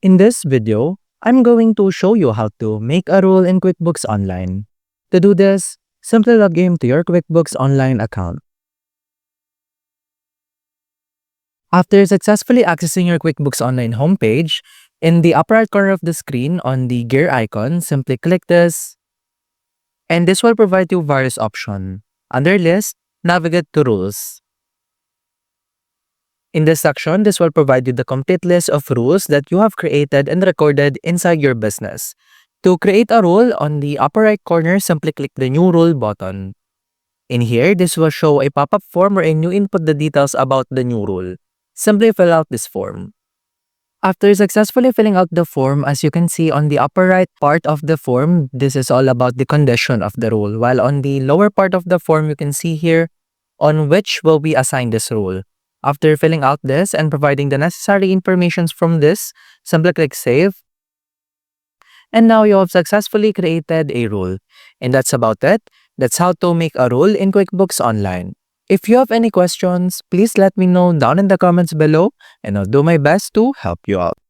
In this video, I'm going to show you how to make a rule in QuickBooks Online. To do this, simply log into your QuickBooks Online account. After successfully accessing your QuickBooks Online homepage, in the upper right corner of the screen on the gear icon, simply click this, and this will provide you various options. Under List, navigate to Rules. In this section, this will provide you the complete list of rules that you have created and recorded inside your business. To create a rule, on the upper right corner, simply click the New Rule button. In here, this will show a pop-up form wherein you input the details about the new rule. Simply fill out this form. After successfully filling out the form, as you can see on the upper right part of the form, this is all about the condition of the rule. While on the lower part of the form, you can see here on which will be assigned this rule. After filling out this and providing the necessary information from this, simply click Save. And now you have successfully created a rule. And that's about it. That's how to make a rule in QuickBooks Online. If you have any questions, please let me know down in the comments below and I'll do my best to help you out.